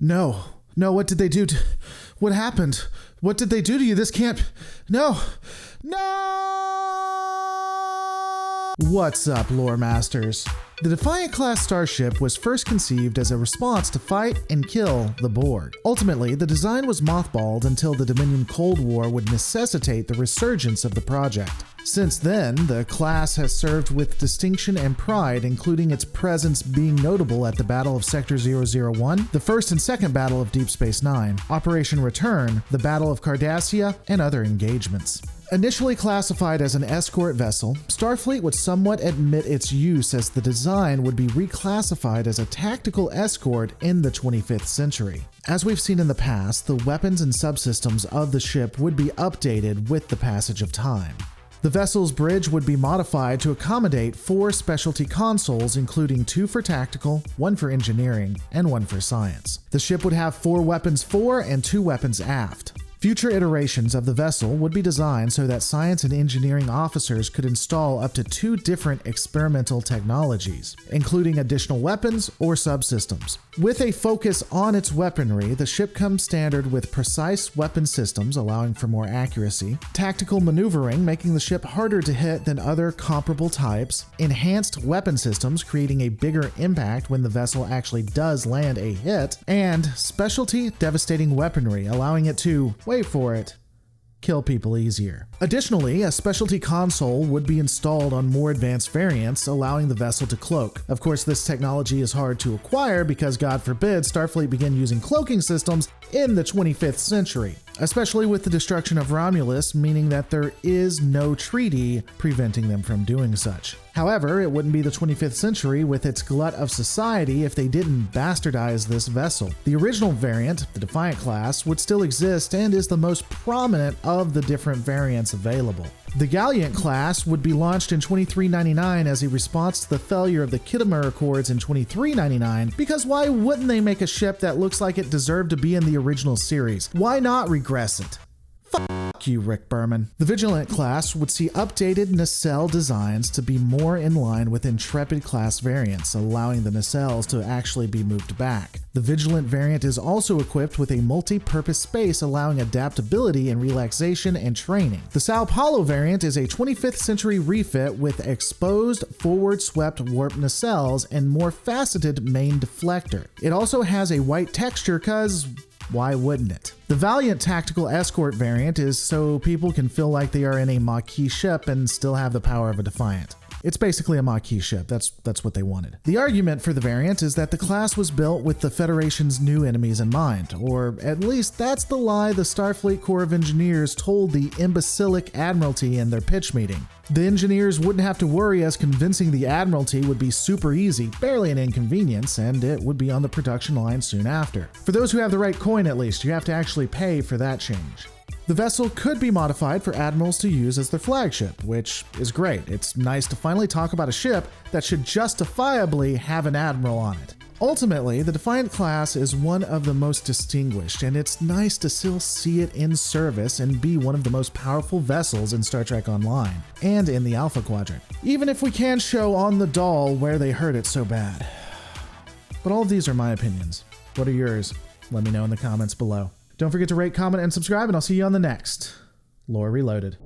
No. No, what did they do? What happened? What did they do to you? This can't... No! No! What's up, lore masters? The Defiant class starship was first conceived as a response to fight and kill the Borg. Ultimately, the design was mothballed until the Dominion Cold War would necessitate the resurgence of the project. Since then, the class has served with distinction and pride, including its presence being notable at the Battle of Sector 001, the first and second Battle of Deep Space Nine, Operation Return, the Battle of Cardassia, and other engagements. Initially classified as an escort vessel, Starfleet would somewhat admit its use as the design would be reclassified as a tactical escort in the 25th century. As we've seen in the past, the weapons and subsystems of the ship would be updated with the passage of time. The vessel's bridge would be modified to accommodate 4 specialty consoles, including 2 for tactical, 1 for engineering, and 1 for science. The ship would have 4 weapons fore and 2 weapons aft. Future iterations of the vessel would be designed so that science and engineering officers could install up to 2 different experimental technologies, including additional weapons or subsystems. With a focus on its weaponry, the ship comes standard with precise weapon systems allowing for more accuracy, tactical maneuvering making the ship harder to hit than other comparable types, enhanced weapon systems creating a bigger impact when the vessel actually does land a hit, and specialty devastating weaponry allowing it to, wait for it, kill people easier. Additionally, a specialty console would be installed on more advanced variants, allowing the vessel to cloak. Of course, this technology is hard to acquire because, God forbid, Starfleet began using cloaking systems in the 25th century, especially with the destruction of Romulus, meaning that there is no treaty preventing them from doing such. However, it wouldn't be the 25th century with its glut of society if they didn't bastardize this vessel. The original variant, the Defiant class, would still exist and is the most prominent of the different variants available. The Galliant class would be launched in 2399 as a response to the failure of the Khitomer Accords in 2399, because why wouldn't they make a ship that looks like it deserved to be in the original series? Why not regress it? Fuck you, Rick Berman. The Vigilant class would see updated nacelle designs to be more in line with Intrepid class variants, allowing the nacelles to actually be moved back. The Vigilant variant is also equipped with a multi-purpose space allowing adaptability and relaxation and training. The Sao Paulo variant is a 25th century refit with exposed forward-swept warp nacelles and more faceted main deflector. It also has a white texture cause why wouldn't it? The Valiant Tactical Escort variant is so people can feel like they are in a Maquis ship and still have the power of a Defiant. It's basically a Maquis ship, that's what they wanted. The argument for the variant is that the class was built with the Federation's new enemies in mind, or at least that's the lie the Starfleet Corps of Engineers told the imbecilic Admiralty in their pitch meeting. The engineers wouldn't have to worry as convincing the Admiralty would be super easy, barely an inconvenience, and it would be on the production line soon after. For those who have the right coin at least, you have to actually pay for that change. The vessel could be modified for admirals to use as their flagship, which is great. It's nice to finally talk about a ship that should justifiably have an admiral on it. Ultimately, the Defiant class is one of the most distinguished, and it's nice to still see it in service and be one of the most powerful vessels in Star Trek Online, and in the Alpha Quadrant. Even if we can show on the doll where they hurt it so bad. But all of these are my opinions. What are yours? Let me know in the comments below. Don't forget to rate, comment, and subscribe, and I'll see you on the next Lore Reloaded.